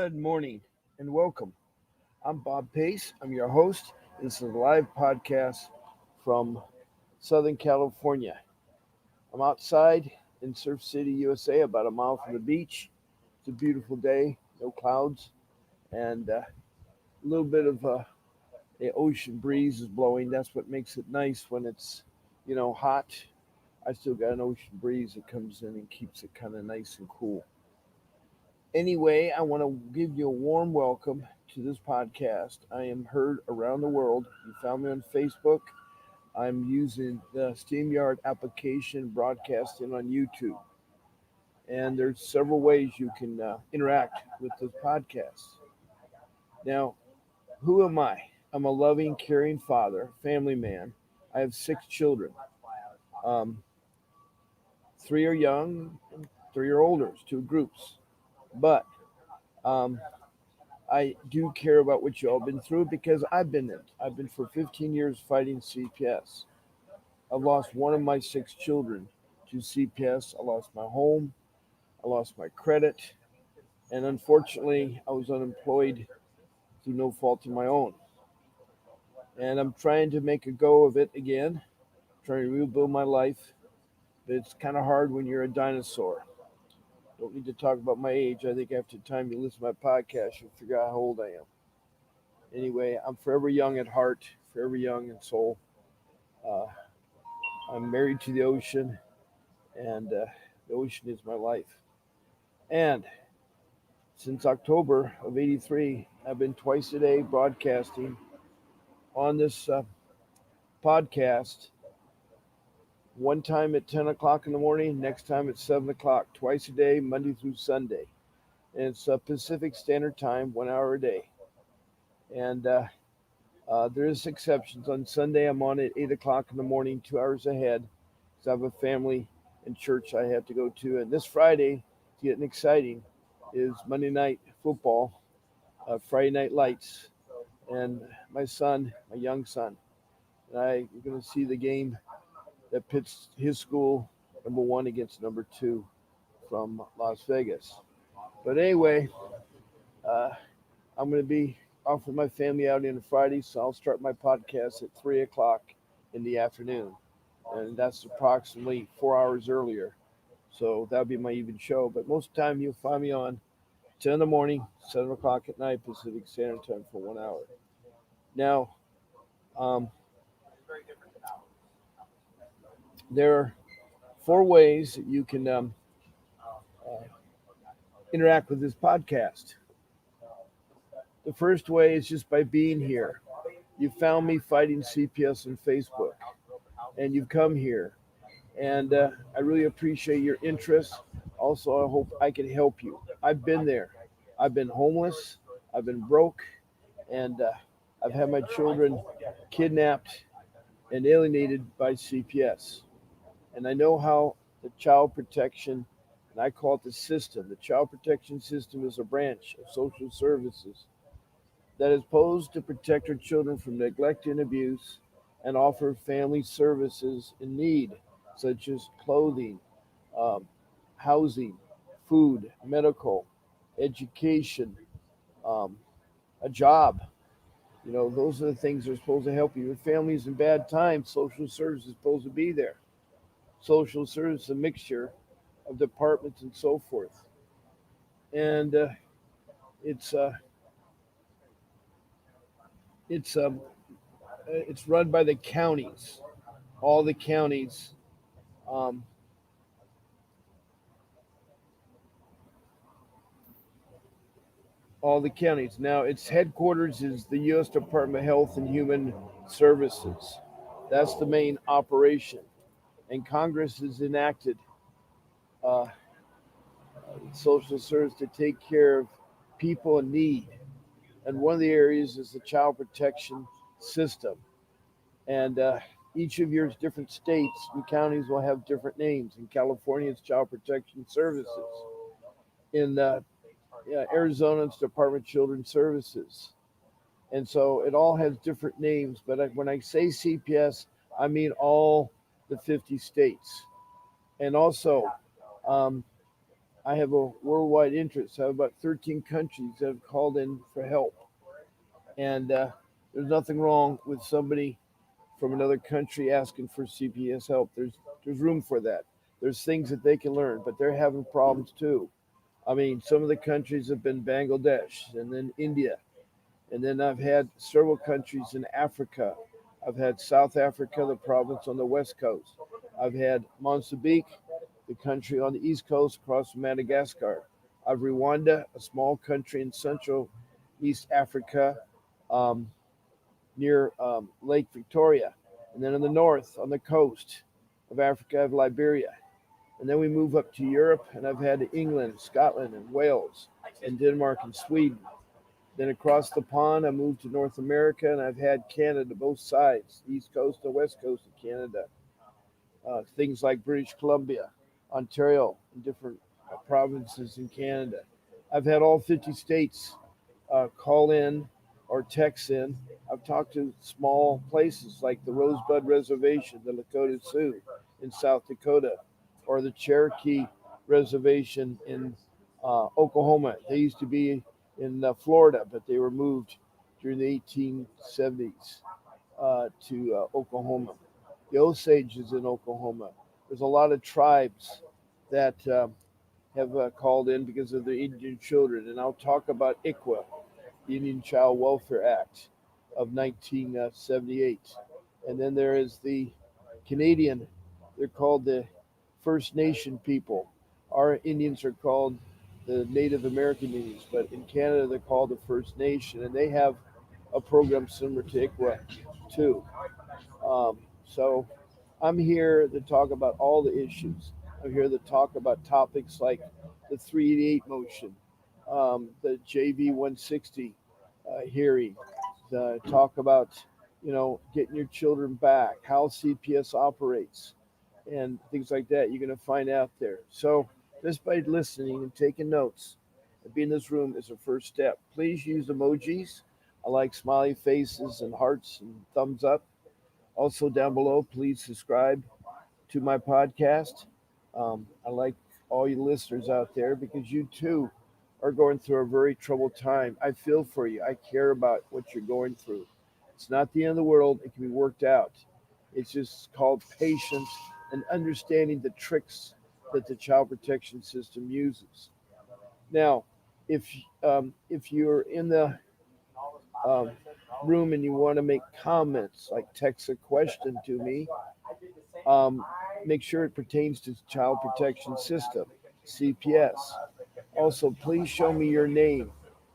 Good morning and welcome. I'm Bob Pace. I'm your host. This is a live podcast from Southern California. I'm outside in Surf City, USA, about a mile from the beach. It's a beautiful day, no clouds, and a little bit of the ocean breeze is blowing. That's what makes it nice when it's, hot. I still got an ocean breeze that comes in and keeps it kind of nice and cool. Anyway, I want to give you a warm welcome to this podcast. I am heard around the world. You found me on Facebook. I'm using the StreamYard application broadcasting on YouTube. And there's several ways you can interact with this podcast. Now, who am I? I'm a loving, caring father, family man. I have 6 children. Um, 3 are young, and 3 are older. It's 2 groups. But um, I do care about what you all been through because I've been it. I've been for 15 years fighting CPS. I've lost one of my 6 children to CPS. I lost my home. I lost my credit. And unfortunately, I was unemployed through no fault of my own. And I'm trying to make a go of it again, trying to rebuild my life. But it's kind of hard when you're a dinosaur. Don't need to talk about my age. I think after the time you listen to my podcast, you'll figure out how old I am. Anyway, I'm forever young at heart, forever young in soul. Uh, I'm married to the ocean, and the ocean is my life. And since October of '83, I've been twice a day broadcasting on this podcast. One time at 10 o'clock in the morning, next time at 7 o'clock, twice a day, Monday through Sunday. And it's Pacific Standard Time, 1 hour a day. And there's exceptions. On Sunday, I'm on at 8 o'clock in the morning, 2 hours ahead, because I have a family and church I have to go to. And this Friday, it's getting exciting, is Monday Night Football, Friday Night Lights. And my son, my young son, and I are going to see the game that pits his school, number 1 against number 2 from Las Vegas. But anyway, uh, I'm going to be off with my family out on Friday, so I'll start my podcast at 3 o'clock in the afternoon. And that's approximately 4 hours earlier. So that'll be my even show. But most of the time, you'll find me on 10 in the morning, 7 o'clock at night, Pacific Standard Time for 1 hour. Now, there are 4 ways that you can uh, interact with this podcast. The first way is just by being here. You found me fighting CPS on Facebook, and you've come here. And I really appreciate your interest. Also, I hope I can help you. I've been there. I've been homeless. I've been broke. And I've had my children kidnapped and alienated by CPS. And I know how the child protection, and I call it the system, the child protection system is a branch of social services that is posed to protect our children from neglect and abuse and offer family services in need, such as clothing, um, housing, food, medical, education, um, a job. Those are the things that are supposed to help you. If families in bad times, social services is supposed to be there. Social service is a mixture of departments and so forth. And it's uh, it's it's run by the counties, all the counties. Um, all the counties. Now, its headquarters is the U.S. Department of Health and Human Services. That's the main operation. And Congress has enacted uh, social service to take care of people in need. And one of the areas is the child protection system. And each of your different states and counties will have different names. In California, it's Child Protection Services. In Arizona, it's Department of Children's Services. And so it all has different names. But when I say CPS, I mean all the 50 states. And also, um, I have a worldwide interest. I have about 13 countries that have called in for help. And there's nothing wrong with somebody from another country asking for CPS help. There's room for that. There's things that they can learn, but they're having problems too. I mean, some of the countries have been Bangladesh and then India. And then I've had several countries in Africa. I've had South Africa, the province on the west coast. I've had Mozambique, the country on the east coast across from Madagascar. I've Rwanda, a small country in central East Africa, um, near Lake Victoria. And then in the north, on the coast of Africa, I have Liberia. And then we move up to Europe, and I've had England, Scotland, and Wales, and Denmark and Sweden. Then across the pond, I moved to North America, and I've had Canada, both sides, East Coast and West Coast of Canada. Things like British Columbia, Ontario, and different provinces in Canada. I've had all 50 states call in or text in. I've talked to small places like the Rosebud Reservation, the Lakota Sioux in South Dakota, or the Cherokee Reservation in Oklahoma. They used to be in Florida, but they were moved during the 1870s to Oklahoma. The Osage is in Oklahoma. There's a lot of tribes that have called in because of the Indian children, and I'll talk about ICWA, the Indian Child Welfare Act of 1978. And then there is the Canadian, they're called the First Nation people. Our Indians are called the Native American Indians, but in Canada they're called the First Nation, and they have a program similar to ICWA too. So I'm here to talk about all the issues. I'm here to talk about topics like the 388 motion, the JV 160 hearing, talk about, getting your children back, how CPS operates, and things like that. You're going to find out there. So just by listening and taking notes and being in this room is a first step. Please use emojis. I like smiley faces and hearts and thumbs up. Also, down below, please subscribe to my podcast. I like all you listeners out there because you too are going through a very troubled time. I feel for you. I care about what you're going through. It's not the end of the world. It can be worked out. It's just called patience and understanding the tricks that the child protection system uses. Now, if you're in the um, room and you want to make comments, like text a question to me, um, make sure it pertains to child protection system, CPS. Also, please show me your name.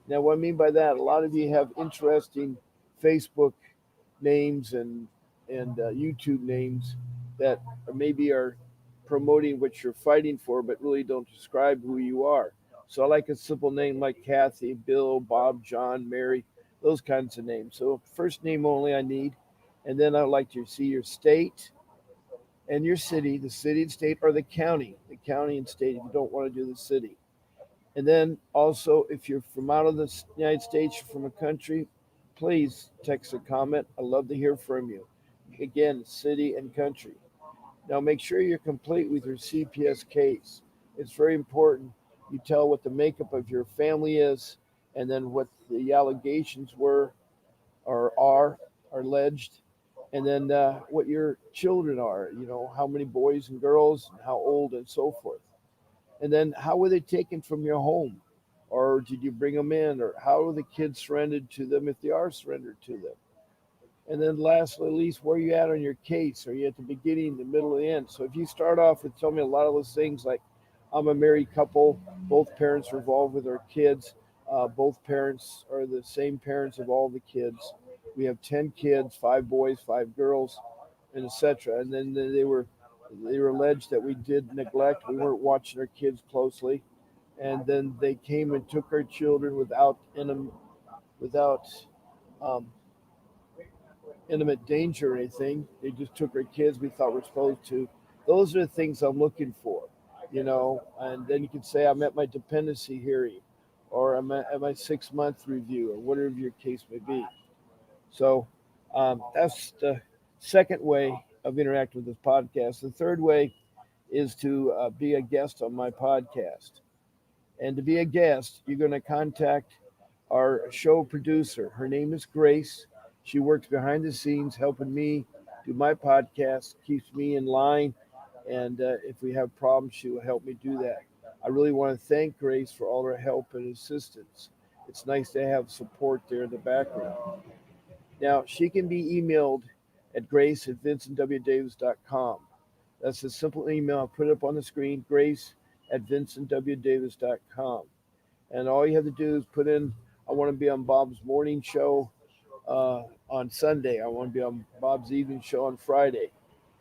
Now, what I mean by that, a lot of you have interesting Facebook names and YouTube names that maybe are promoting what you're fighting for, but really don't describe who you are. So I like a simple name like Kathy, Bill, Bob, John, Mary, those kinds of names. So first name only I need, and then I'd like to see your state and your city, the city and state, or the county and state if you don't want to do the city. And then also, if you're from out of the United States, you're from a country, please text a comment. I'd love to hear from you. Again, city and country. Now, make sure you're complete with your CPS case. It's very important you tell what the makeup of your family is and then what the allegations were or are alleged, and then what your children are, how many boys and girls, and how old, and so forth. And then how were they taken from your home? Or did you bring them in? Or how were the kids surrendered to them if they are surrendered to them? And then lastly, at least where you at on your case? Are you at the beginning, the middle, and the end? So if you start off with telling me a lot of those things like I'm a married couple, both parents are involved with our kids, both parents are the same parents of all the kids. We have 10 kids, 5 boys, 5 girls, and etc. And then they were alleged that we did neglect. We weren't watching our kids closely, and then they came and took our children without um, intimate danger or anything. They just took our kids we thought we're supposed to. Those are the things I'm looking for, And then you can say I'm at my dependency hearing, or I'm at my 6 month review, or whatever your case may be. So that's the second way of interacting with this podcast. The third way is to be a guest on my podcast. And to be a guest, you're going to contact our show producer. Her name is Grace. She works behind the scenes helping me do my podcast, keeps me in line. And if we have problems, she will help me do that. I really want to thank Grace for all her help and assistance. It's nice to have support there in the background. Now, she can be emailed at grace at vincentwdavis.com. That's a simple email. I'll put it up on the screen, grace at vincentwdavis.com. And all you have to do is put in, I want to be on Bob's morning show on Sunday. I want to be on Bob's evening show on Friday.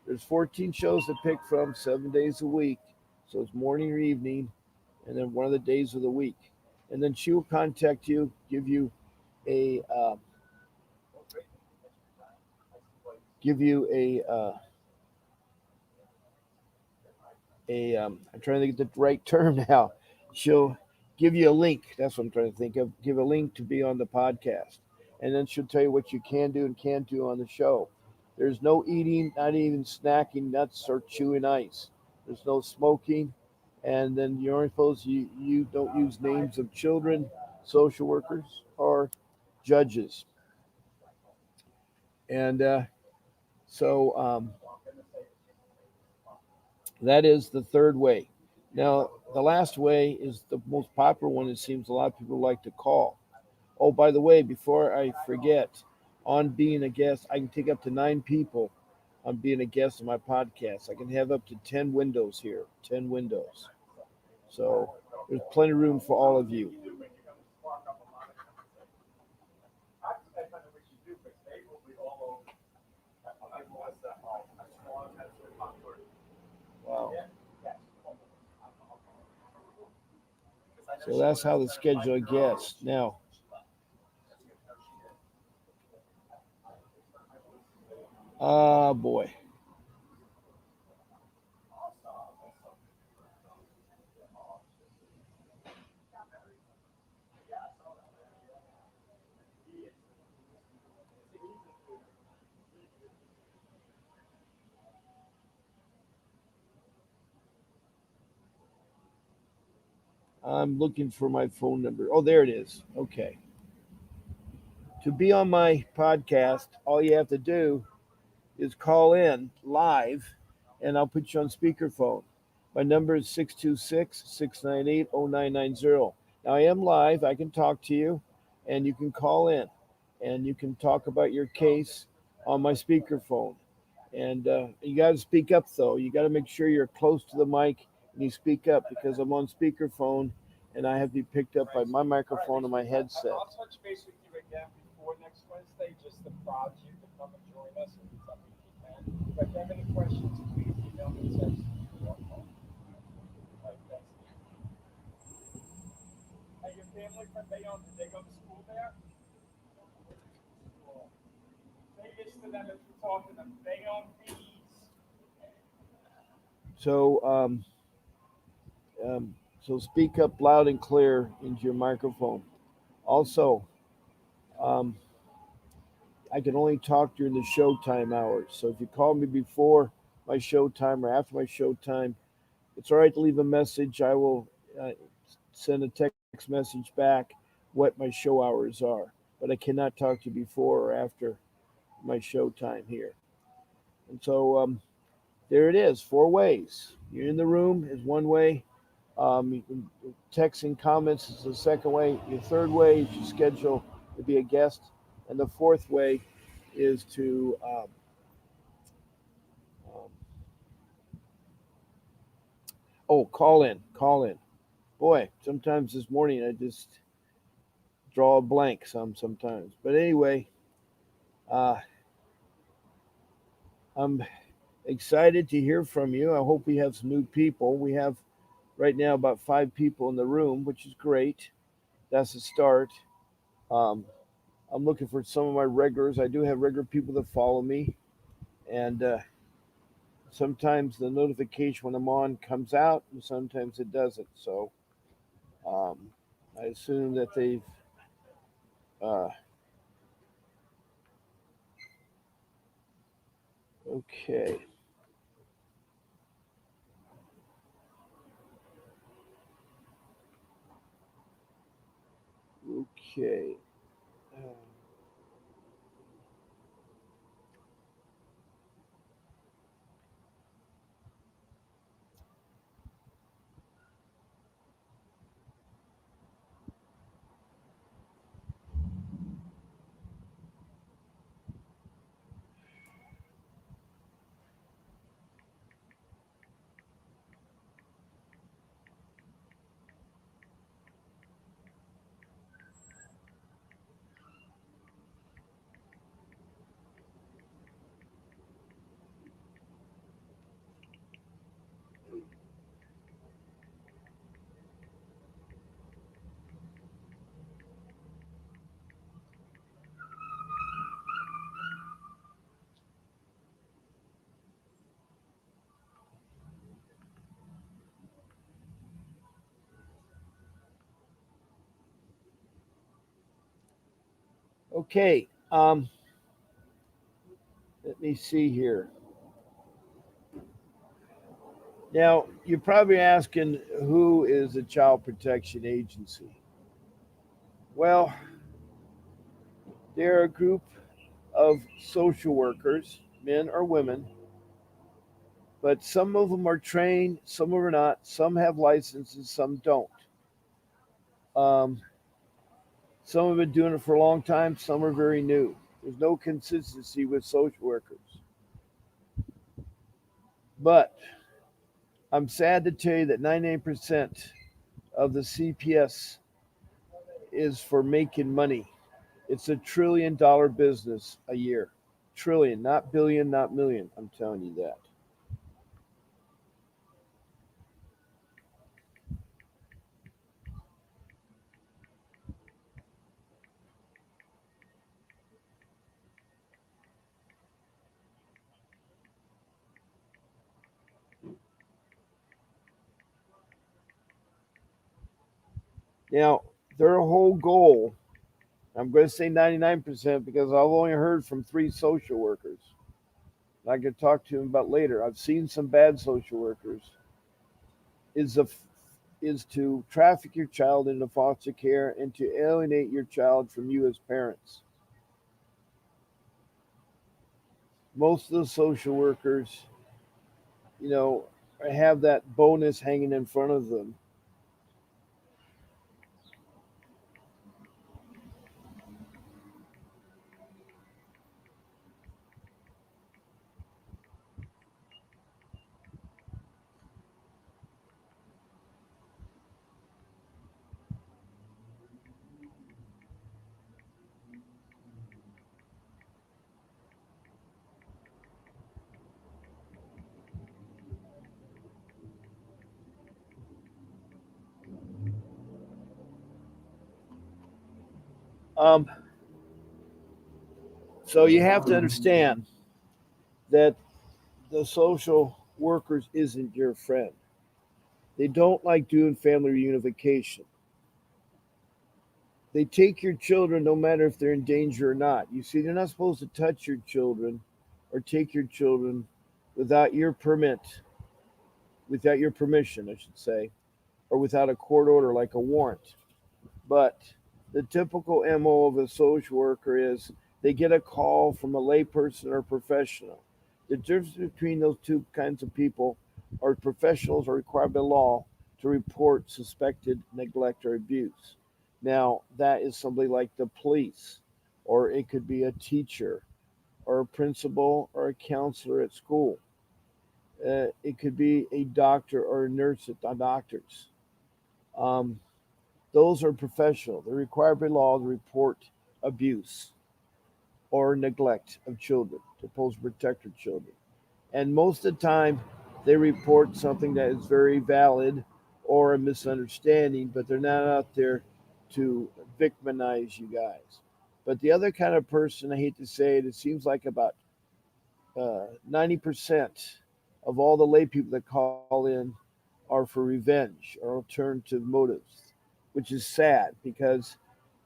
There's 14 shows to pick from, 7 days a week. So it's morning or evening, and then one of the days of the week. And then she will contact you, give you a give you I'm trying to get the right term now. She'll give you a link. That's what I'm trying to think of. Give a link to be on the podcast. And then she'll tell you what you can do and can't do on the show. There's no eating, not even snacking nuts or chewing ice. There's no smoking. And then you're only supposed you don't use names of children, social workers, or judges. And so that is the third way. Now, the last way is the most popular one. It seems a lot of people like to call. Oh, by the way, before I forget, on being a guest, I can take up to 9 people on being a guest on my podcast. I can have up to 10 windows here, 10 windows. So there's plenty of room for all of you. Wow. So that's how the schedule gets. Now, boy. I'm looking for my phone number. Oh, there it is. Okay. To be on my podcast, all you have to do is call in live and I'll put you on speakerphone. My number is 626-698-0990. Now I am live. I can talk to you and you can call in and you can talk about your case on my speakerphone. And you got to speak up though. You got to make sure you're close to the mic and you speak up because I'm on speakerphone and I have to be picked up by my microphone and my headset. I'll touch base with you again before next Wednesday, just to prod you to come and join us if it's something you can. If you have any questions, please email me, text me, or call. Like, that's Hey, your family from Bayonne, did they go to school there? Cool. Say this to them if you talk to them. Bayonne bees. So Um, so speak up loud and clear into your microphone. Also, um, I can only talk during the showtime hours. So if you call me before my showtime or after my showtime, it's all right to leave a message. I will send a text message back what my show hours are. But I cannot talk to you before or after my showtime here. And so there it is, 4 ways. You're in the room is one way. You can text and comments is the second way. Your third way is you schedule to be a guest, and the fourth way is to um, call in, call in. Boy, sometimes this morning I just draw a blank sometimes. But anyway, uh, I'm excited to hear from you. I hope we have some new people. We have right now about 5 people in the room, which is great. That's a start. Um, I'm looking for some of my regulars. I do have regular people that follow me, and sometimes the notification when I'm on comes out, and sometimes it doesn't. So um, I assume that they've. Uh, okay. Okay. Uh, okay. Let me see here. Now, you're probably asking who is a child protection agency? Well, they're a group of social workers, men or women, but some of them are trained, some of them are not. Some have licenses, some don't. Um, some have been doing it for a long time, some are very new. There's no consistency with social workers. But I'm sad to tell you that 98% of the CPS is for making money. It's $1 trillion business a year. Trillion, not billion, not million. I'm telling you that. Now, their whole goal, I'm going to say 99% because I've only heard from 3 social workers. I could talk to them about later. I've seen some bad social workers. Is a is to traffic your child into foster care and to alienate your child from you as parents. Most of the social workers, you know, have that bonus hanging in front of them. Um, so you have to understand that the social workers isn't your friend. They don't like doing family reunification. They take your children no matter if they're in danger or not. You see, they're not supposed to touch your children or take your children without your permit, without your permission, I should say, or without a court order like a warrant. But the typical MO of a social worker is they get a call from a layperson or a professional. The difference between those two kinds of people are professionals are required by law to report suspected neglect or abuse. Now, that is somebody like the police, or it could be a teacher, or a principal, or a counselor at school. It could be a doctor or a nurse at the doctors. Um, those are professional. They're required by law to report abuse or neglect of children. They're supposed to protect their children. And most of the time, they report something that is very valid or a misunderstanding, but they're not out there to victimize you guys. But the other kind of person, I hate to say it, it seems like about 90% of all the lay people that call in are for revenge or alternative motives, which is sad because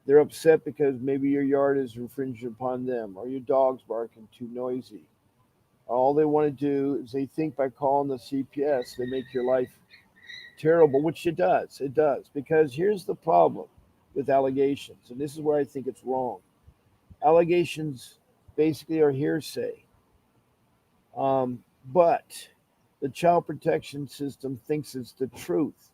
they're upset because maybe your yard is infringing upon them or your dog's barking too noisy. All they want to do is they think by calling the CPS, they make your life terrible, which it does. It does. Because here's the problem with allegations. And this is where I think it's wrong. Allegations basically are hearsay. But the child protection system thinks it's the truth.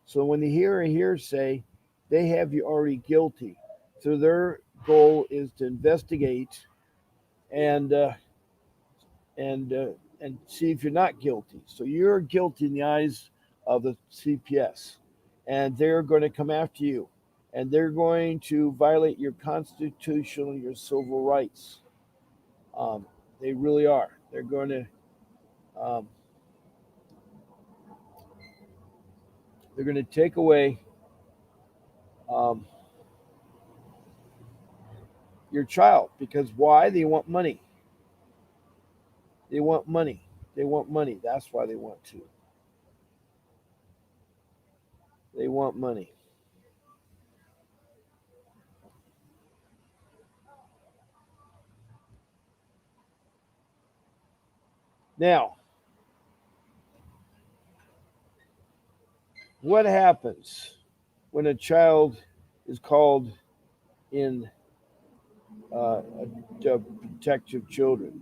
So when they hear a hearsay, they have you already guilty. So their goal is to investigate and uh, and uh, and see if you're not guilty. So you're guilty in the eyes of the CPS, and they're going to come after you, and they're going to violate your constitutional, your civil rights. Um, they really are. They're going to um, take away um, your child because why? They want money. They want money. They want money. That's why they want to. They want money. Now, what happens when a child is called in to protective children?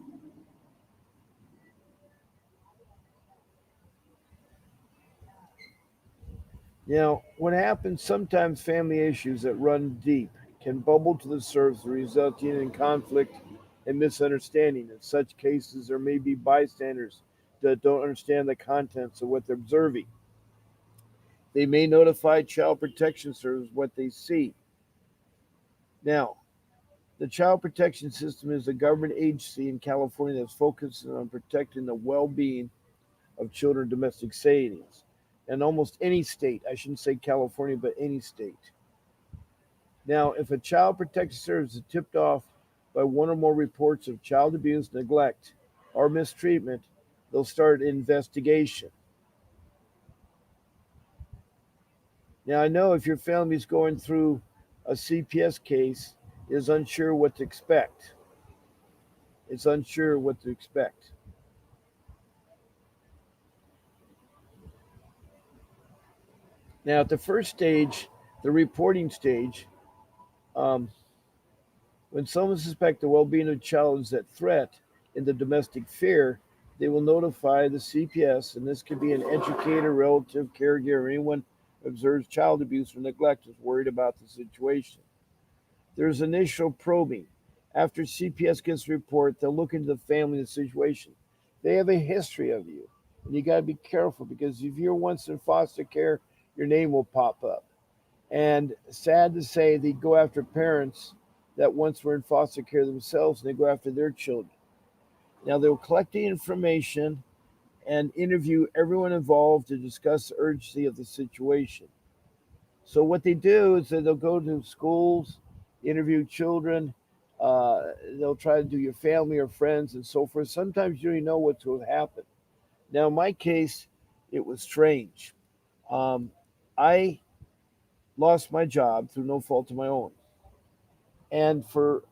Now, what happens sometimes family issues that run deep can bubble to the surface, resulting in conflict and misunderstanding. In such cases, there may be bystanders that don't understand the contents of what they're observing. They may notify Child Protection Service what they see. Now, the Child Protection System is a government agency in California that's focused on protecting the well being of children in domestic settings. And almost any state, I shouldn't say California, but any state. Now, if a Child Protection Service is tipped off by one or more reports of child abuse, neglect, or mistreatment, they'll start an investigation. Now, I know if your family's going through a CPS case, is unsure what to expect. It's unsure what to expect. Now, at the first stage, the reporting stage, um, when someone suspects the well-being of a child is at threat in the domestic sphere, they will notify the CPS, and this could be an educator, relative, caregiver, anyone who observes child abuse or neglect is worried about the situation. There's initial probing. After CPS gets a report, they'll look into the family and the situation. They have a history of you, and you got to be careful because if you're once in foster care, your name will pop up. And sad to say, they go after parents that once were in foster care themselves, and they go after their children. Now they'll collect the information and interview everyone involved to discuss the urgency of the situation. So what they do is that they'll go to schools, interview children. They'll try to do your family or friends and so forth. Sometimes you don't even know what will happen. Now, in my case, it was strange. I lost my job through no fault of my own. And for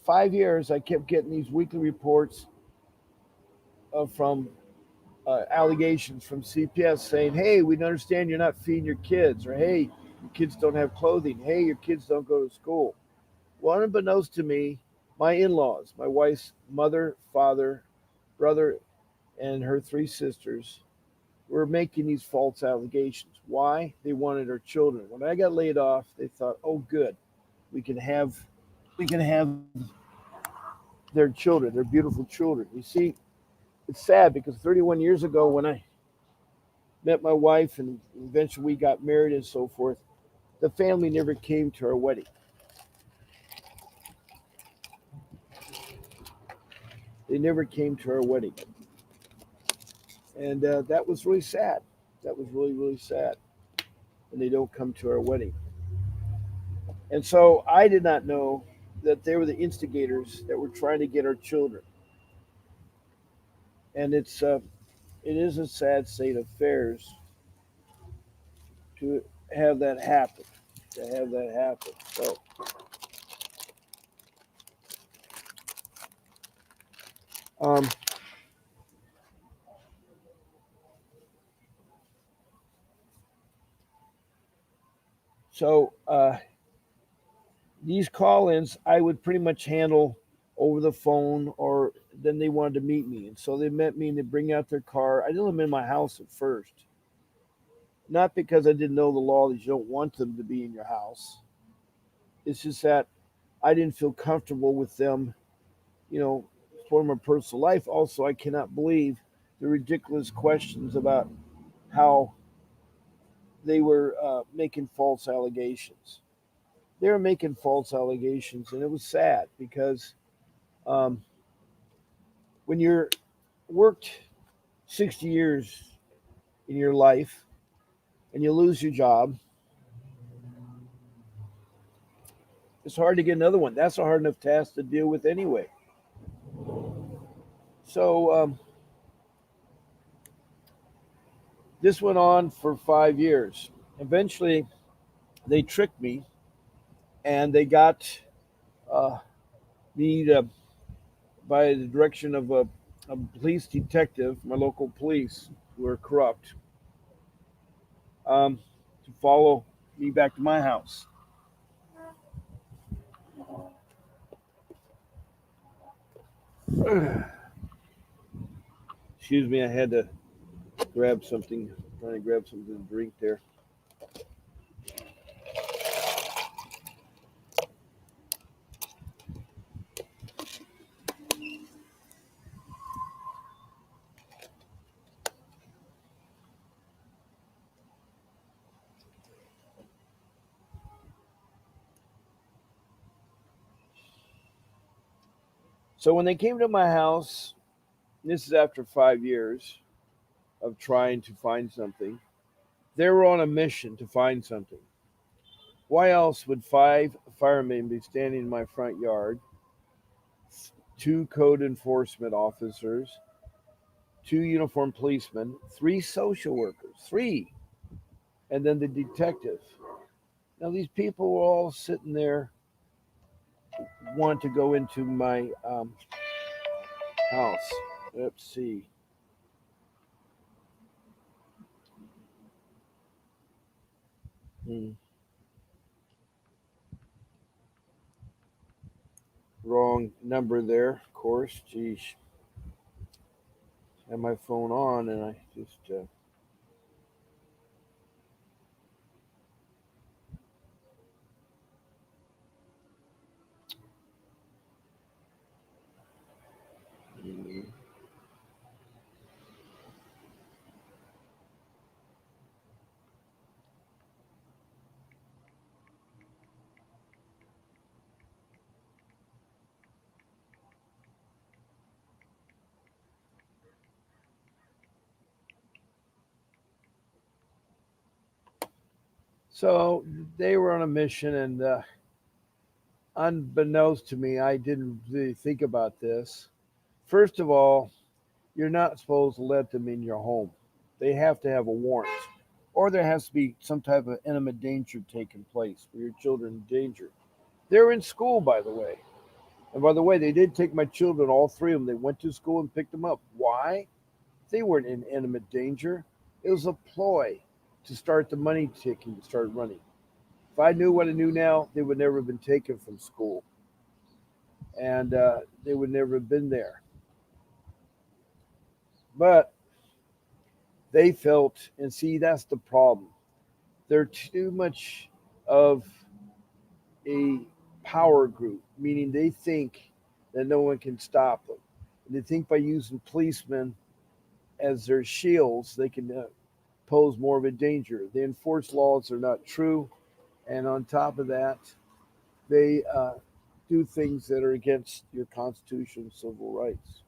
5 years, I kept getting these weekly reports from allegations from CPS saying, hey, we understand you're not feeding your kids, or hey, your kids don't have clothing, hey, your kids don't go to school. Well, unbeknownst to me, my in laws, my wife's mother, father, brother, and her three sisters were making these false allegations. Why? They wanted our children. When I got laid off, they thought, oh, good, we can have we can have their children, their beautiful children. You see, it's sad because 31 years ago, when I met my wife and eventually we got married and so forth, the family never came to our wedding. They never came to our wedding. And that was really sad. That was really, really sad. And they don't come to our wedding. And so I did not know that they were the instigators that were trying to get our children. And it is a sad state of affairs to have that happen. To have that happen. Um, so These call-ins I would pretty much handle over the phone, or then they wanted to meet me, and so they met me and they bring out their car. I didn't let them in my house at first, not because I didn't know the law that you don't want them to be in your house. It's just that I didn't feel comfortable with them, you know, for my personal life. Also, I cannot believe the ridiculous questions about how they were making false allegations. They were making false allegations, and it was sad because um, when you're worked 60 years in your life and you lose your job, it's hard to get another one. That's a hard enough task to deal with anyway. So this went on for 5 years. Eventually, they tricked me and they got uh, me to, by the direction of a police detective, my local police, who are corrupt, um, to follow me back to my house. Excuse me, I had to grab something, trying to grab something to drink there. So when they came to my house, this is after 5 years of trying to find something, they were on a mission to find something. Why else would five firemen be standing in my front yard, two code enforcement officers, two uniformed policemen, three social workers, three, and then the detective? Now, these people were all sitting there, want to go into my house. Let's see. Hmm. Wrong number there, of course. Geez. I had my phone on and I just. Hmm. So they were on a mission, and unbeknownst to me, I didn't really think about this. First of all, you're not supposed to let them in your home. They have to have a warrant, or there has to be some type of imminent danger taking place for your children in danger. They're in school, by the way. And by the way, they did take my children, all three of them. They went to school and picked them up. Why? They weren't in imminent danger. It was a ploy to start the money ticking to start running. If I knew what I knew now, they would never have been taken from school, and they would never have been there. But they felt, and see, that's the problem. They're too much of a power group, meaning they think that no one can stop them. And they think by using policemen as their shields, they can pose more of a danger. They enforce laws that are not true, and on top of that, they do things that are against your Constitution and civil rights.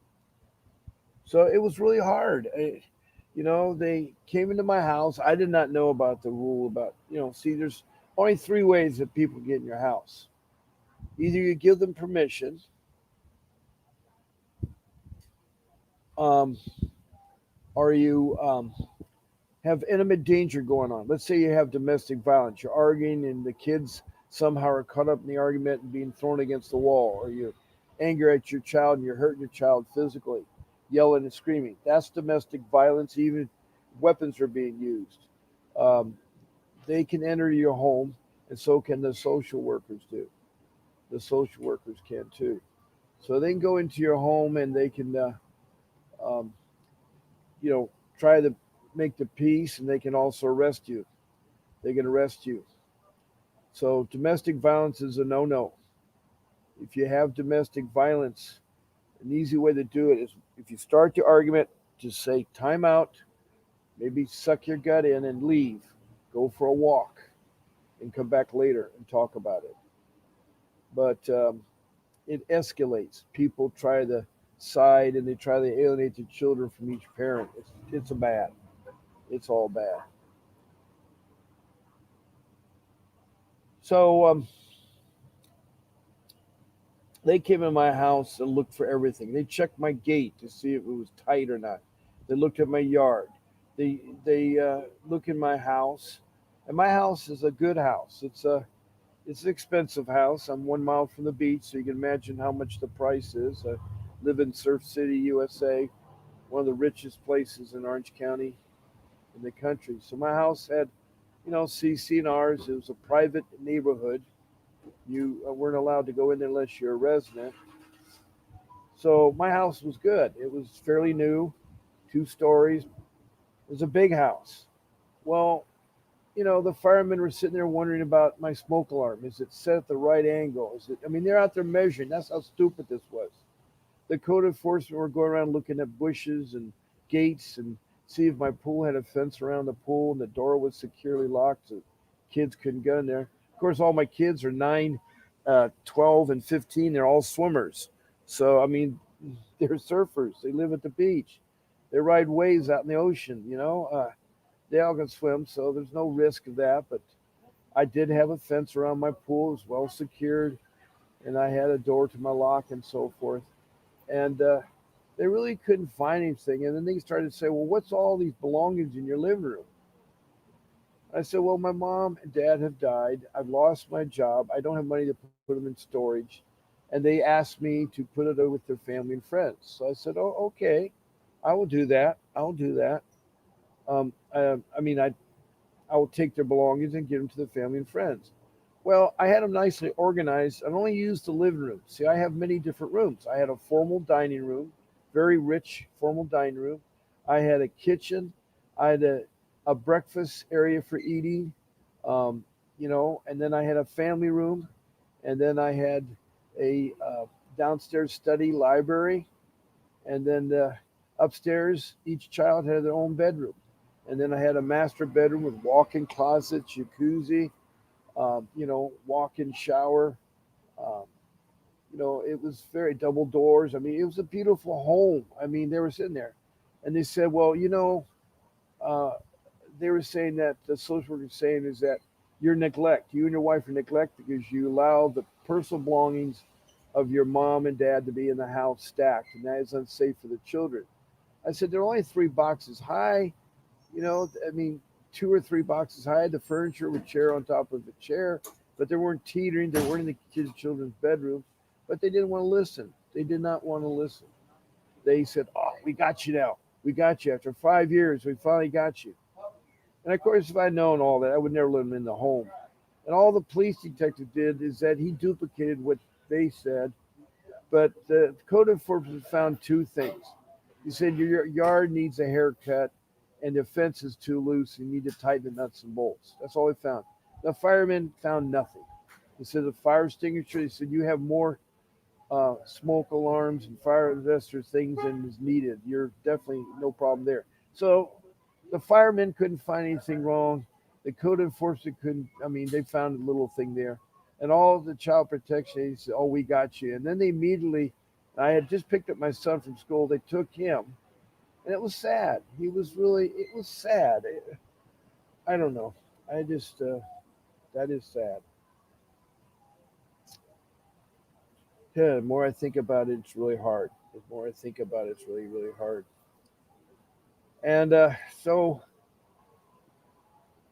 So it was really hard. They came into my house. I did not know about the rule about, see, there's only three ways that people get in your house. Either you give them permission, um, or you have intimate danger going on. Let's say you have domestic violence. You're arguing, and the kids somehow are caught up in the argument and being thrown against the wall, or you're angry at your child and you're hurting your child physically, yelling and screaming. That's domestic violence. Even weapons are being used. Um, they can enter your home, and so can the social workers do. the social workers can too. So they can go into your home and they can, um, you know, try to make the peace, and they can also arrest you. They can arrest you. So domestic violence is a no-no. If you have domestic violence, an easy way to do it is if you start the argument, just say time out, maybe suck your gut in and leave. Go for a walk and come back later and talk about it. But it escalates. People try to side and they try to alienate the children from each parent. It's a bad. It's all bad. So they came in my house and looked for everything. They checked my gate to see if it was tight or not. They looked at my yard. They look in my house, and my house is a good house. It's an expensive house. I'm 1 mile from the beach, so you can imagine how much the price is. I live in Surf City, USA, one of the richest places in Orange County in the country. So my house had, CC&Rs. It was a private neighborhood. You weren't allowed to go in there unless you're a resident. So my house was good. It was fairly new, 2 stories. It was a big house. Well, the firemen were sitting there wondering about my smoke alarm. Is it set at the right angle? I mean, they're out there measuring. That's how stupid this was. The code enforcement were going around looking at bushes and gates and see if my pool had a fence around the pool and the door was securely locked so kids couldn't get in there. Of course, all my kids are 9, 12, and 15. They're all swimmers. So, I mean, they're surfers. They live at the beach. They ride waves out in the ocean, they all can swim, so there's no risk of that. But I did have a fence around my pool. It was well secured, and I had a door to my lock and so forth. And they really couldn't find anything. And then they started to say, well, what's all these belongings in your living room? I said, well, my mom and dad have died. I've lost my job. I don't have money to put them in storage. And they asked me to put it with their family and friends. So I said, oh, okay, I will do that. I'll do that. I mean, I will take their belongings and give them to the family and friends. Well, I had them nicely organized. I only used the living room. See, I have many different rooms. I had a formal dining room, very rich formal dining room. I had a kitchen. I had a breakfast area for eating, and then I had a family room, and then I had a downstairs study library, and then upstairs, each child had their own bedroom. And then I had a master bedroom with walk-in closet, jacuzzi, walk-in shower. Um, it was very double doors. I mean, it was a beautiful home. I mean, they were sitting there, and they said, "Well, uh, they were saying that the social worker is saying is that you're neglect. You and your wife are neglect because you allow the personal belongings of your mom and dad to be in the house stacked, and that is unsafe for the children." I said, "They're only 3 boxes high. I mean, 2 or 3 boxes high. The furniture with chair on top of the chair, but they weren't teetering. They weren't in the kids' children's bedroom, but they didn't want to listen. They did not want to listen. They said, "Oh, we got you now. We got you. After 5 years, we finally got you." And of course, if I'd known all that, I would never let them in the home. And all the police detective did is that he duplicated what they said. But the code enforcement found 2 things. He said your yard needs a haircut and the fence is too loose. You need to tighten the nuts and bolts. That's all he found. The firemen found nothing. He said the fire extinguisher, he said you have more smoke alarms and fire arrestor things than is needed. You're definitely no problem there. So the firemen couldn't find anything wrong. The code enforcement couldn't, I mean, they found a little thing there. And all the child protection agencies said, oh, we got you. And then they immediately, I had just picked up my son from school. They took him. And it was sad. It was sad. I don't know. I just, that is sad. Yeah, the more I think about it, it's really hard. The more I think about it, it's really, really hard. And so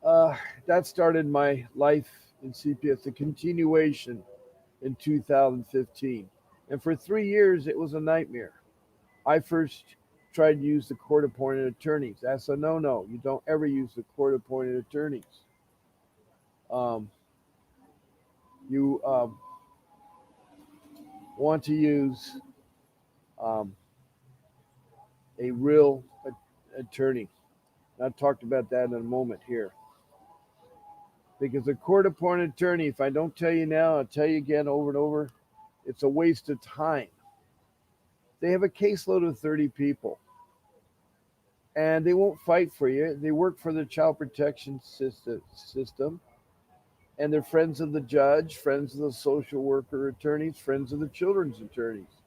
uh, that started my life in CPS, the continuation in 2015. And for 3 years, it was a nightmare. I first tried to use the court appointed attorneys. That's a no no. You don't ever use the court appointed attorneys. Um, you want to use um, a real attorney. And I've talked about that in a moment here. Because a court appointed attorney, if I don't tell you now, I'll tell you again over and over, it's a waste of time. They have a caseload of 30 people and they won't fight for you. They work for the child protection system and they're friends of the judge, friends of the social worker attorneys, friends of the children's attorneys.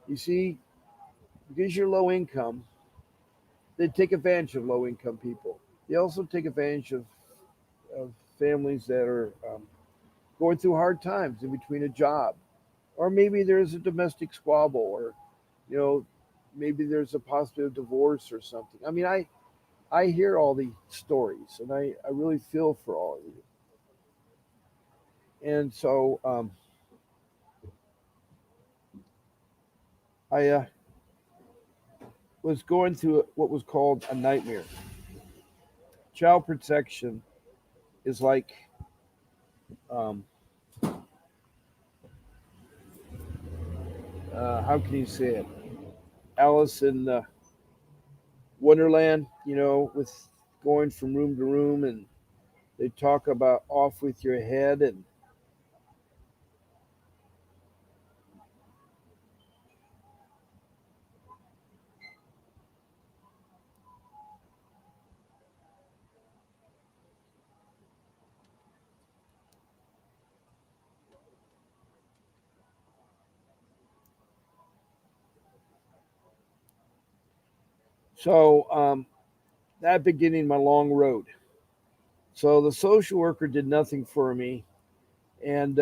You see, because you're low income, they take advantage of low income people. They also take advantage of families that are going through hard times in between a job, or maybe there's a domestic squabble, or you know, maybe there's a possibility of divorce or something. I mean, I hear all the stories, and I really feel for all of you. And so I was going through what was called a nightmare. Child protection is like um, how can you say it? Alice in Wonderland, with going from room to room, and they talk about off with your head, and so that beginning my long road. So the social worker did nothing for me, and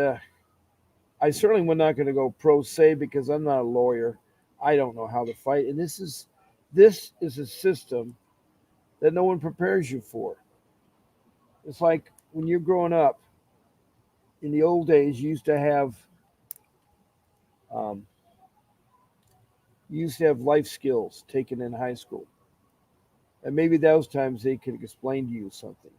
I certainly was not going to go pro se because I'm not a lawyer. I don't know how to fight, and this is a system that no one prepares you for. It's like when you're growing up in the old days, um, you used to have life skills taken in high school, and maybe those times they could explain to you something,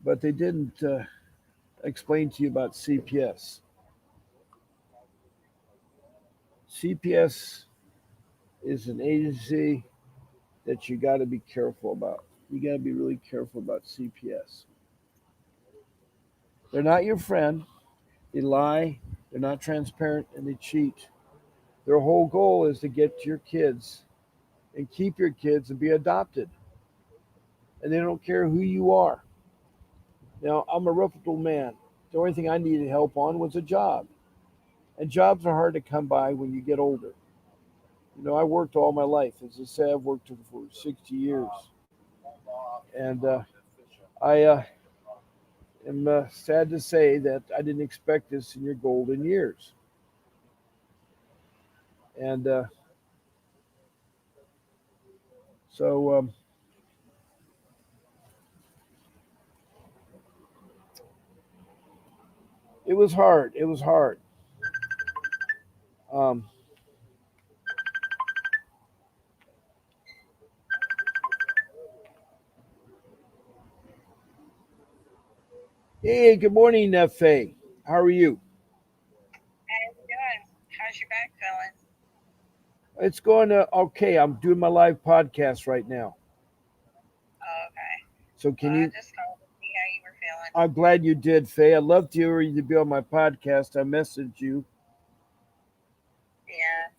but they didn't explain to you about CPS. CPS is an agency that you got to be careful about. You got to be really careful about CPS. They're not your friend. They lie. They're not transparent, and they cheat. Their whole goal is to get your kids and keep your kids and be adopted. And they don't care who you are. Now, I'm a reputable man. The only thing I needed help on was a job. And jobs are hard to come by when you get older. I worked all my life. As I say, I've worked for 60 years. And I am sad to say that I didn't expect this in your golden years. And so it was hard. It was hard. Um, hey, good morning, Faye. How are you? How you doing? How's your back feeling? It's going okay. I'm doing my live podcast right now. Oh, okay. So Well, can I you? just called to see how you were feeling. I'm glad you did, Faye. I'd love to hear you to be on my podcast. I messaged you. Yeah.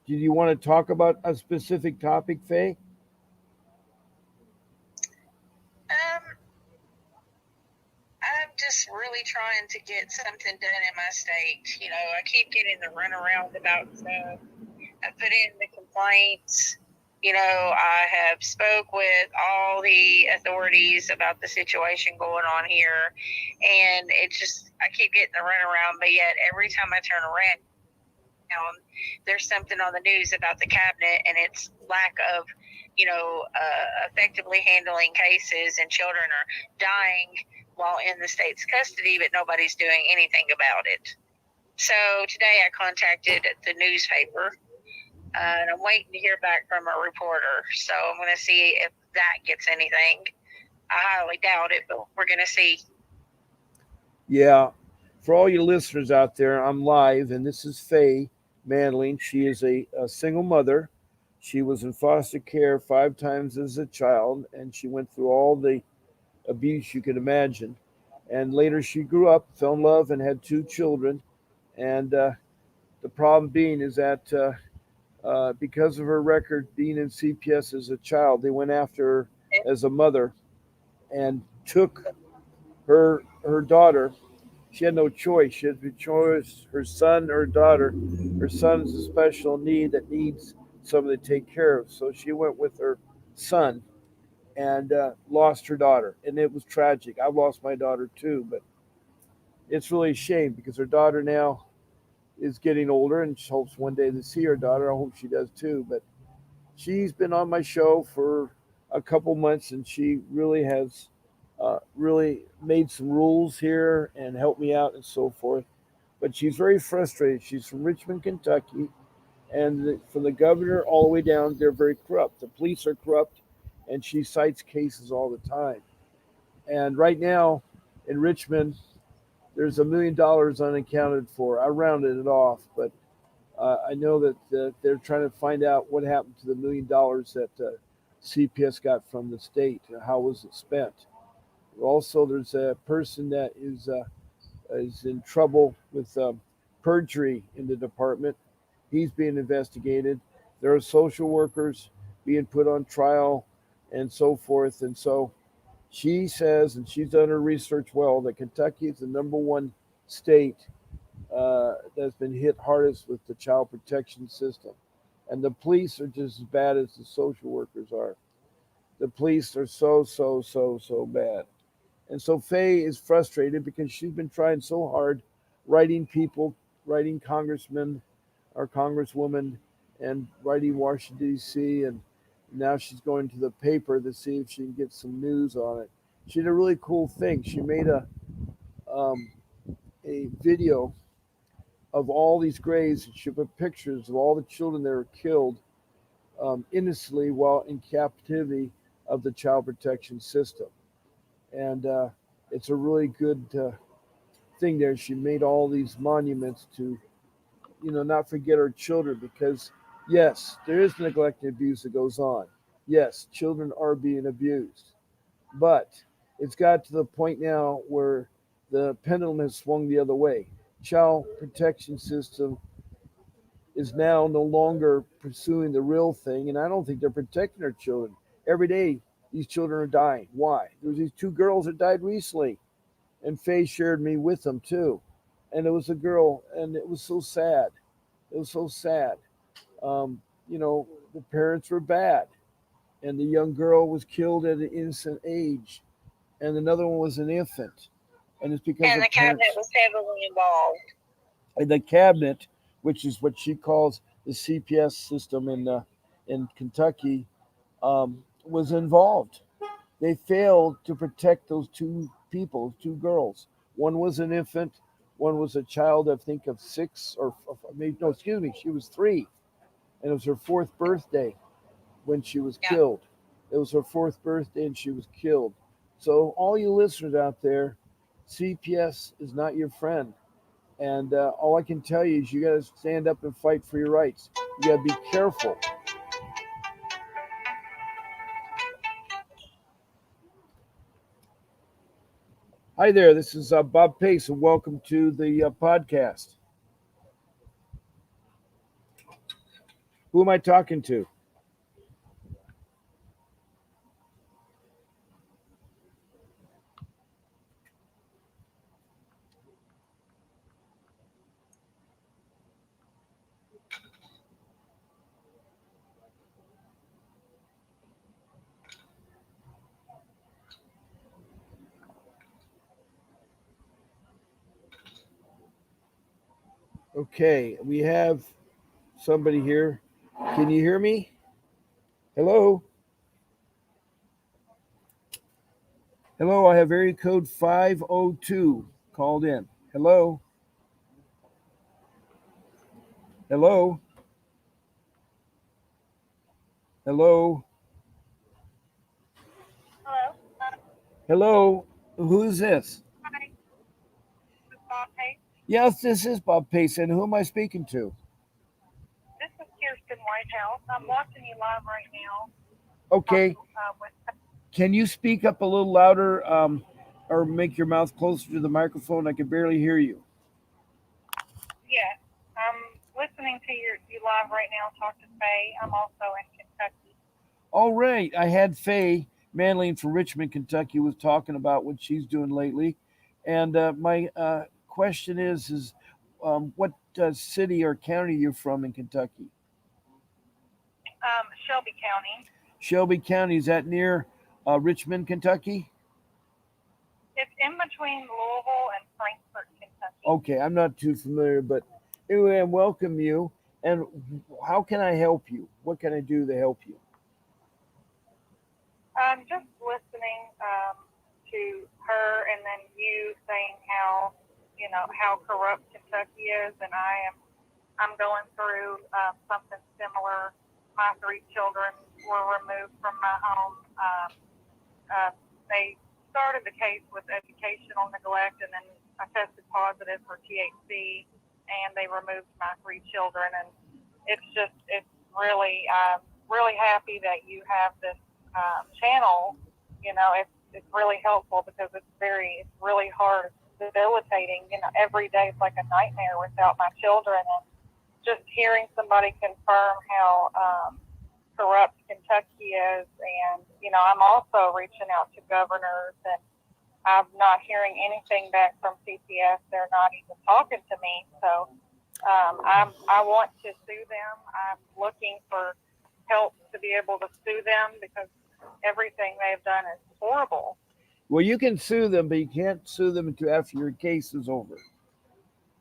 Did you want to talk about a specific topic, Faye? Um, I'm just really trying to get something done in my state. I keep getting the runaround about stuff. I put in the complaints. I have spoke with all the authorities about the situation going on here, and I keep getting the runaround. But yet, every time I turn around, there's something on the news about the cabinet and its lack of, effectively handling cases, and children are dying while in the state's custody, but nobody's doing anything about it. So today I contacted the newspaper, and I'm waiting to hear back from a reporter. So I'm going to see if that gets anything. I highly doubt it, but we're going to see. Yeah. For all you listeners out there, I'm live, and this is Faye Manling. She is a single mother. She was in foster care 5 times as a child, and she went through all the abuse you could imagine. And later she grew up, fell in love, and had 2 children. And the problem being is that because of her record being in CPS as a child, they went after her as a mother and took her daughter. She had no choice. She had to choose her son or her daughter. Her son's a special need that needs somebody to take care of. So she went with her son and lost her daughter. And it was tragic. I've lost my daughter too, but it's really a shame because her daughter now is getting older and she hopes one day to see her daughter. I hope she does too. But she's been on my show for a couple months and she really has really made some rules here and helped me out and so forth. But she's very frustrated. She's from Richmond, Kentucky, and from the governor all the way down, they're very corrupt. The police are corrupt, and she cites cases all the time. And right now in Richmond, there's $1 million unaccounted for. I rounded it off, but I know that they're trying to find out what happened to the $1 million that CPS got from the state. How was it spent? Also, there's a person that is in trouble with perjury in the department. He's being investigated. There are social workers being put on trial and so forth. And so she says, and she's done her research well, that Kentucky is the number one state that's been hit hardest with the child protection system. And the police are just as bad as the social workers are. The police are so bad. And so Faye is frustrated because she's been trying so hard writing people, writing congressmen or congresswoman, and writing Washington, D.C. And now she's going to the paper to see if she can get some news on it. She did a really cool thing. She made um, a video of all these graves. She put pictures of all the children that were killed innocently while in captivity of the child protection system. And it's a really good thing there. She made all these monuments to, not forget our children because, yes, there is neglect and abuse that goes on. Yes, children are being abused. But it's got to the point now where the pendulum has swung the other way. Child protection system is now no longer pursuing the real thing, and I don't think they're protecting our children. Every day, these children are dying. Why? There was these 2 girls that died recently, and Faye shared me with them too. And it was a girl, and it was so sad. It was so sad. The parents were bad, and the young girl was killed at an innocent age, and another one was an infant, and it's because And the the cabinet parents was heavily involved. in the cabinet, which is what she calls the CPS system in Kentucky, was involved. They failed to protect those 2 girls. One was an infant, one was a child, I think, of 6 or maybe, no, excuse me, she was 3, and it was her 4th birthday when she was Yeah. killed. It was her 4th birthday and she was killed. So, all you listeners out there, CPS is not your friend. And all I can tell you is you got to stand up and fight for your rights. You got to be careful. Hi there, this is Bob Pace, and welcome to the podcast. Who am I talking to? Okay, we have somebody here. Can you hear me? Hello? Hello, I have area code 502 called in. Hello? Hello? Hello? Hello. Hello? Who is this? Hi. Yes, this is Bob Pace, and who am I speaking to? This is Kirsten Whitehouse. I'm watching you live right now. Okay, With can you speak up a little louder, or make your mouth closer to the microphone? I can barely hear you. yes, I'm listening to you live right now. Talk to Faye. I'm also in Kentucky. All right, I had Faye Manling from Richmond, Kentucky, was talking about what she's doing lately, and my question is what city or county you're from in Kentucky? Shelby County. Shelby County, is that near Richmond, Kentucky? It's in between Louisville and Frankfort, Kentucky. Okay, I'm not too familiar, but anyway, I welcome you. And how can I help you? What can I do to help you? Just listening to her and then you saying how how corrupt Kentucky is, and I'm going through something similar. My three children were removed from my home. They started the case with educational neglect, and then I tested positive for THC, and they removed my three children. And it's really, really happy that you have this channel. It's really helpful because it's really hard, debilitating. Every day it's like a nightmare without my children, and just hearing somebody confirm how corrupt Kentucky is, and I'm also reaching out to governors, and I'm not hearing anything back from CPS. They're not even talking to me, so I want to sue them. I'm looking for help to be able to sue them because everything they've done is horrible. Well, you can sue them, but you can't sue them until after your case is over.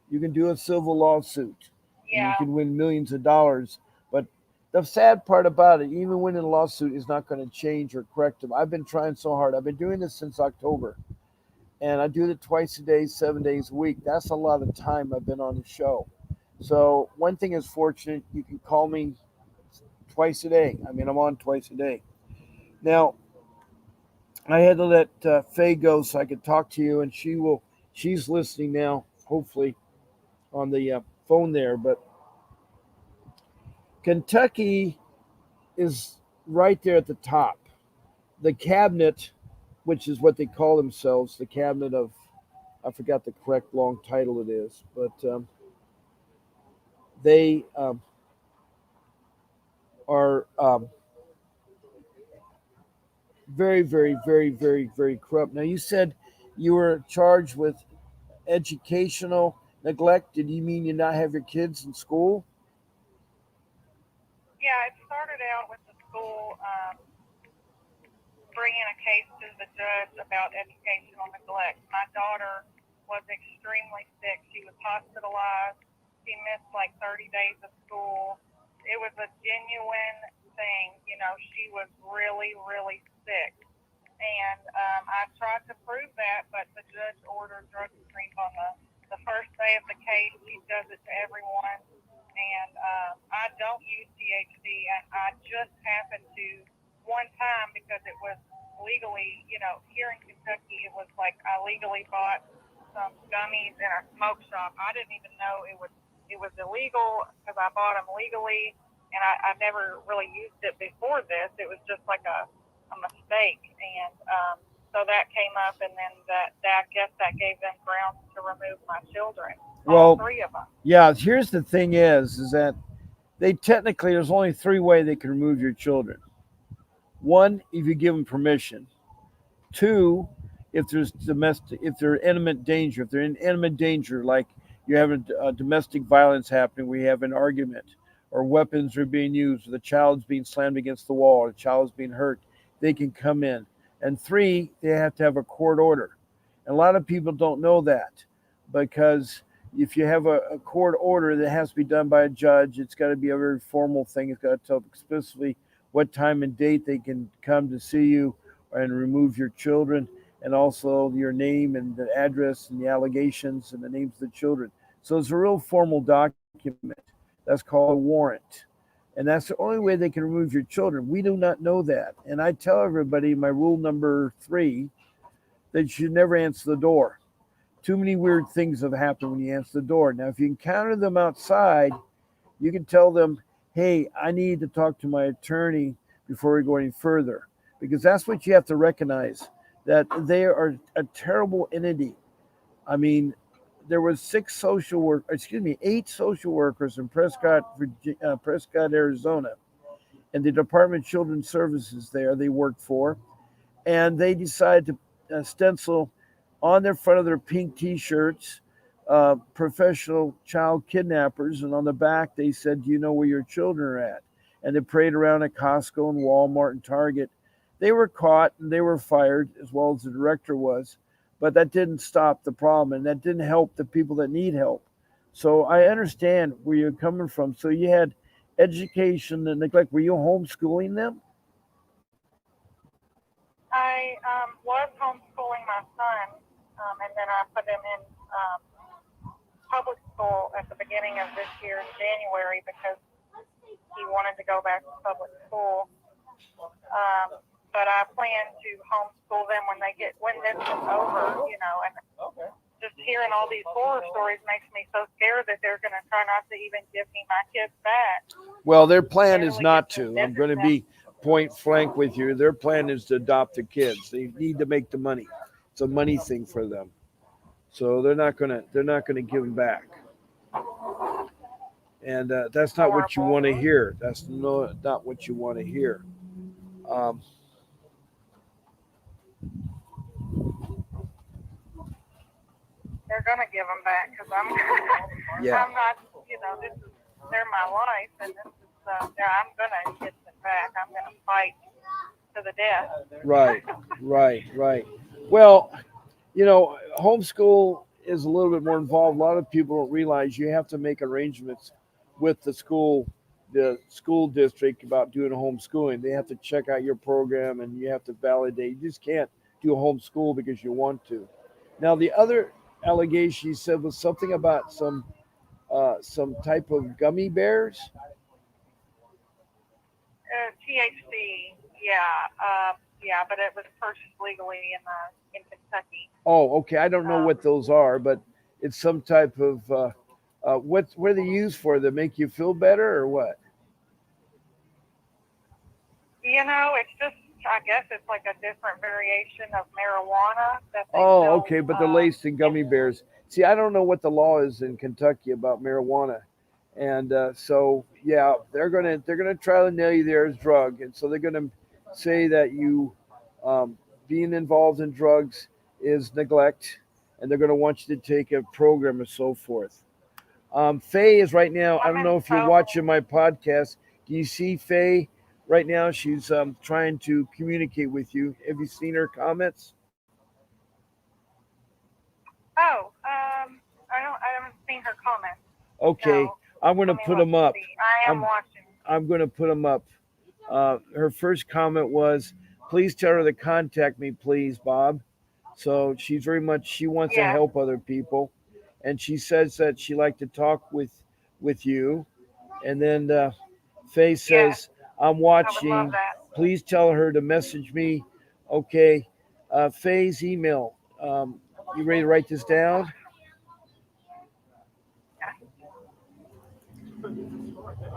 You can do a civil lawsuit and you Yeah, can win millions of dollars. But the sad part about it, even winning a lawsuit is not going to change or correct them. I've been trying so hard. I've been doing this since October, and I do it twice a day, 7 days a week. That's a lot of time I've been on the show. So one thing is fortunate, you can call me twice a day. I mean, I'm on twice a day. Now, I had to let Faye go so I could talk to you, and she's listening now, hopefully on the phone there. But Kentucky is right there at the top. The cabinet, which is what they call themselves, the cabinet of, I forgot the correct long title it is, but they are very, very, very, very, very corrupt. Now, you said you were charged with educational neglect. Did you mean you not have your kids in school? yeah. It started out with the school. Bringing a case to the judge about educational neglect. My daughter was extremely sick. She was hospitalized. She missed like 30 days of school. It was a genuine thing. She was really, really sick. And I tried to prove that, but the judge ordered drug screens on the first day of the case. He does it to everyone. And I don't use THC. I just happened to one time because it was legally, here in Kentucky, it was like I legally bought some gummies in a smoke shop. I didn't even know it was illegal because I bought them legally, and I never really used it before this. It was just like a mistake, and so that came up, and then that I guess that gave them grounds to remove my children, all Well, three of them. yeah. Here's the thing: is that they technically there's only three ways they can remove your children. One, if you give them permission. Two, if there's if they're imminent danger, if they're in imminent danger, like you're having domestic violence happening, we have an argument, or weapons are being used, or the child's being slammed against the wall, or the child's being hurt, they can come in. And three, they have to have a court order. And a lot of people don't know that because if you have a court order that has to be done by a judge, it's got to be a very formal thing. It's got to tell explicitly what time and date they can come to see you and remove your children, and also your name and the address and the allegations and the names of the children. So it's a real formal document. That's called a warrant. And that's the only way they can remove your children. We do not know that. And I tell everybody my rule number 3 that you should never answer the door. too many weird things have happened when you answer the door. Now, if you encounter them outside, you can tell them, hey, I need to talk to my attorney before we go any further. Because that's what you have to recognize, that they are a terrible entity. I mean, there was 8 social workers in Prescott, Arizona, and the Department of Children's Services there they worked for, and they decided to stencil on their front of their pink T-shirts, professional child kidnappers, and on the back they said, "Do you know where your children are at?" And they paraded around at Costco and Walmart and Target. They were caught and they were fired, as well as the director was, but that didn't stop the problem, and that didn't help the people that need help. So I understand where you're coming from. So you had education and neglect. Were you homeschooling them? I was homeschooling my son, and then I put him in public school at the beginning of this year in January because he wanted to go back to public school. But I plan to homeschool them when this is over, and just hearing all these horror stories makes me so scared that they're going to try not to even give me my kids back. Well, their plan is not to. I'm going to be point blank with you. Their plan is to adopt the kids. They need to make the money. It's a money thing for them. So they're not going to give them back. And that's not what you want to hear. That's not what you want to hear. They're going to give them back because I'm not, they're my life, and this is, I'm going to get them back. I'm going to fight to the death. Right. Well, homeschool is a little bit more involved. A lot of people don't realize you have to make arrangements with the school district about doing homeschooling. They have to check out your program and you have to validate. You just can't do a homeschool because you want to. Now, the other allegation you said was something about some type of gummy bears. THC, but it was purchased legally in Kentucky. Oh, okay. I don't know what those are, but it's some type of what are they used for? They make you feel better or what? It's just, I guess it's like a different variation of marijuana. Okay, but they're laced in gummy bears. See, I don't know what the law is in Kentucky about marijuana, and so yeah, they're gonna try to nail you there as drug, and so they're gonna say that you being involved in drugs is neglect, and they're gonna want you to take a program and so forth. Faye is right now. I don't know if you're watching my podcast. Do you see Faye right now? She's trying to communicate with you. Have you seen her comments? I haven't seen her comments. Okay, so, I'm going to put them up. I am watching. I'm going to put them up. Her first comment was, "Please tell her to contact me, please, Bob." So she wants to help other people, and she says that she like to talk with you. And then Faye says, "I'm watching. Please tell her to message me." Okay, Faye's email. You ready to write this down?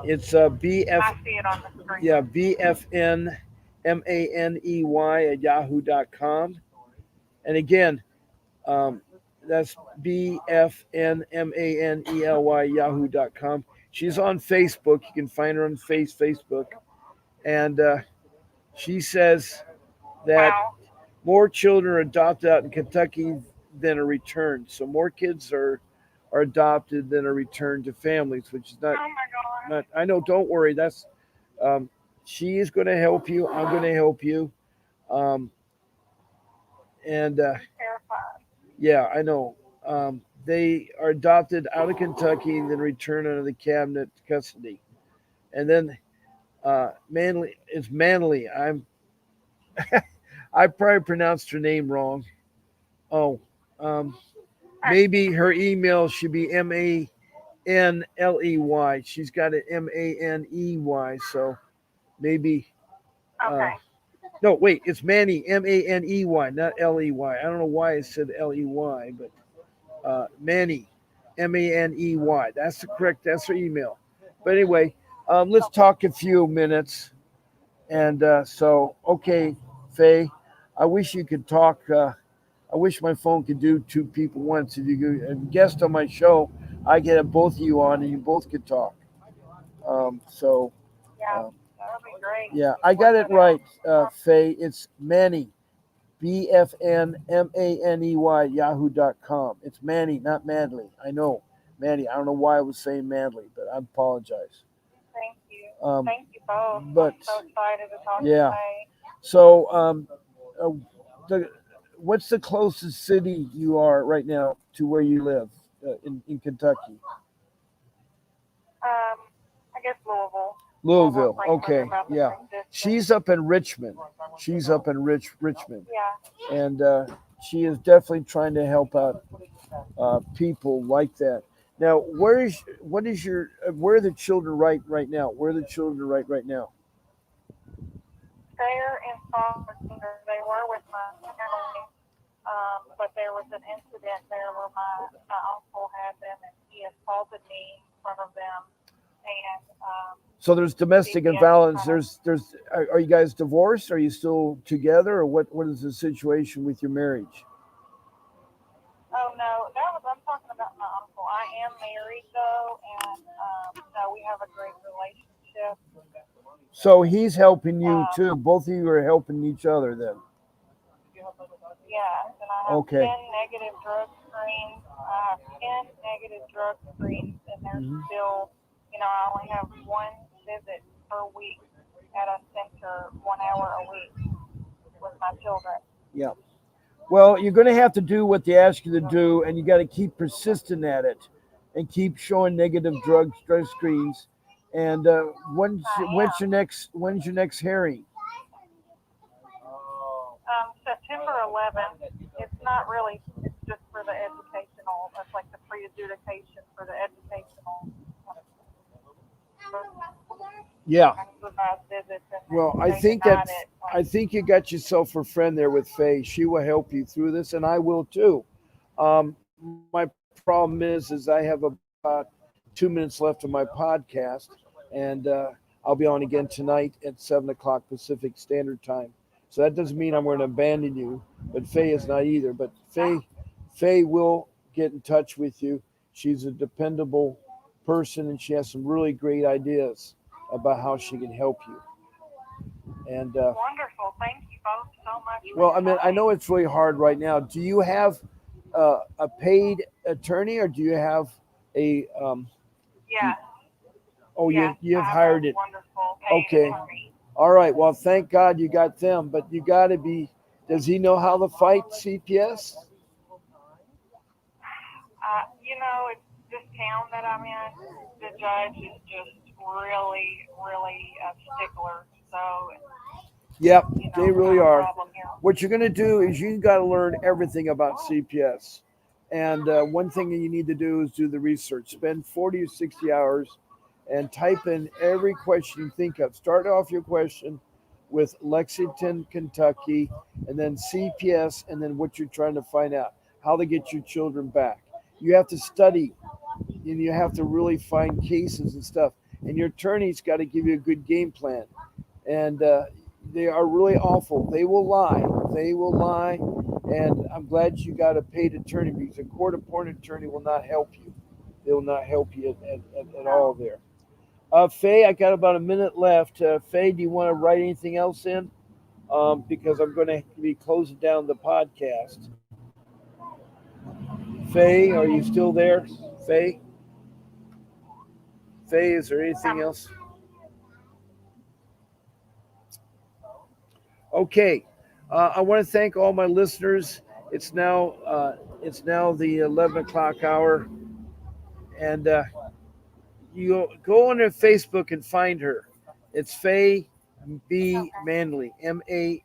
It's BF. I see it on the screen. Yeah, BFNMANEY@yahoo.com. And again, that's BFNMANELY@yahoo.com. She's on Facebook. You can find her on Facebook. And she says that more children are adopted out in Kentucky than are returned. So more kids are adopted than are returned to families, which is not. Oh my God. I know. Don't worry. That's she is going to help you. I'm going to help you. And terrified. Yeah, I know. They are adopted out of Kentucky and then returned under the cabinet custody. And then Manly is Manly. I probably pronounced her name wrong. Oh, maybe her email should be MANLEY. She's got it MANEY. So maybe. Okay. No, wait, it's Manny, MANEY, not LEY. I don't know why I said LEY, but Manny, Maney. That's the correct. That's her email. But anyway, let's talk a few minutes. And okay, Faye, I wish you could talk. I wish my phone could do two people once. If you could a guest on my show, I get both of you on, and you both could talk. So Yeah, um, that would be great. yeah, We I can work got it that out. right, Faye. It's Manny, BFNMANEY, yahoo.com. It's Manny, not Manly. I know, Manny. I don't know why I was saying Manly, but I apologize. Thank you. Um, Thank you both. but I'm so excited to talk to yeah, Faye. so uh, what's the closest city you are right now to where you live in Kentucky? I guess Louisville. Louisville Louisville. and Frankfort are Okay, about the yeah. same distance. She's up in Richmond. She's up in Richmond, Yeah. and she is definitely trying to help out people like that. Now, where are the children right now? Where are the children right now? They're in foster care. They were with my family, but there was an incident there where my uncle had them and he assaulted me in front of them. And So there's domestic CPS violence. kind of, Are you guys divorced? Are you still together, or what is the situation with your marriage? oh no, I'm talking about my uncle. I am married though, and no, we have a great relationship. So he's helping you Um, too. Both of you are helping each other then. Yes, and I have Okay. 10 negative drug screens. I have 10 negative drug screens, and they're Hmm. still, I only have one visit per week at a center, 1 hour a week with my children. Yeah. Well, you're going to have to do what they ask you to do, and you got to keep persistent at it, and keep showing negative drug screens. And I am. when's your next hearing? September 11th. It's not really, it's just for the educational, that's like the pre-adjudication for the educational Yeah. supervised visits, and then Well, they denied it. I think you got yourself a friend there with Faye. She will help you through this, and I will too. My problem is I have about 2 minutes left of my podcast, and I'll be on again tonight at 7 o'clock Pacific Standard Time. So that doesn't mean I'm going to abandon you, but Faye is not either. But Faye will get in touch with you. She's a dependable person, and she has some really great ideas about how she can help you. And Wonderful. Thank you both so much for well, your I mean, I time. know it's really hard right now. Do you have a paid attorney, or do you have a Yes, oh, yes, you I have have a hired it? wonderful paid Okay. attorney. All right. Well, thank God you got them, but you got to be. Does he know how to fight CPS? It's this town that I'm in. The judge is just really, really a stickler. So, Yep, they it's really not a are. problem here. What you're going to do is you got to learn everything about CPS. And one thing that you need to do is do the research. Spend 40 or 60 hours and type in every question you think of. Start off your question with Lexington, Kentucky, and then CPS, and then what you're trying to find out, how to get your children back. You have to study, and you have to really find cases and stuff. And your attorney's got to give you a good game plan. And they are really awful. They will lie. They will lie. And I'm glad you got a paid attorney, because a court appointed attorney will not help you. They will not help you at all there. Faye, I got about a minute left. Faye, do you want to write anything else in? Because I'm going to be closing down the podcast. Faye, are you still there? Faye? Faye, is there anything else? Okay. I want to thank all my listeners. It's now the 11 o'clock hour, and you go on her Facebook and find her. It's Faye B Okay. Manley, Manney,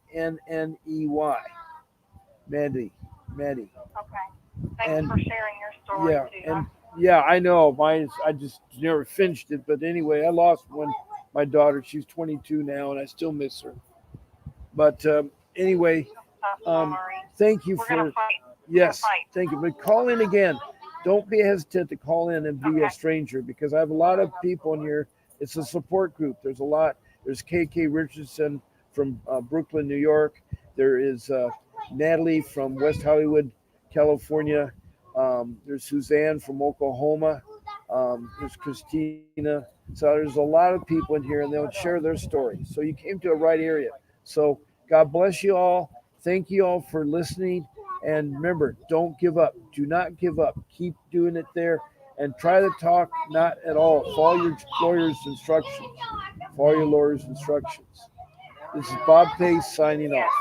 Mandy, Okay. Thanks and for sharing your story yeah, too. and yeah, I know. I just never finished it, but anyway, I lost one. My daughter, she's 22 now, and I still miss her. But anyway, I'm so sorry. thank you We're gonna for fight. Yes, fight. thank you. But call in again. Don't be hesitant to call in and be a Okay. stranger, because I have a lot of people in here. It's a support group. There's a lot. There's KK Richardson from Brooklyn, New York. There is Natalie from West Hollywood, California. There's Suzanne from Oklahoma. There's Christina. So there's a lot of people in here, and they'll share their story. So you came to a right area. So God bless you all. Thank you all for listening. And remember, don't give up. Do not give up. Keep doing it there, and try to talk not at all. Follow your lawyer's instructions. Follow your lawyer's instructions. This is Bob Pace signing off.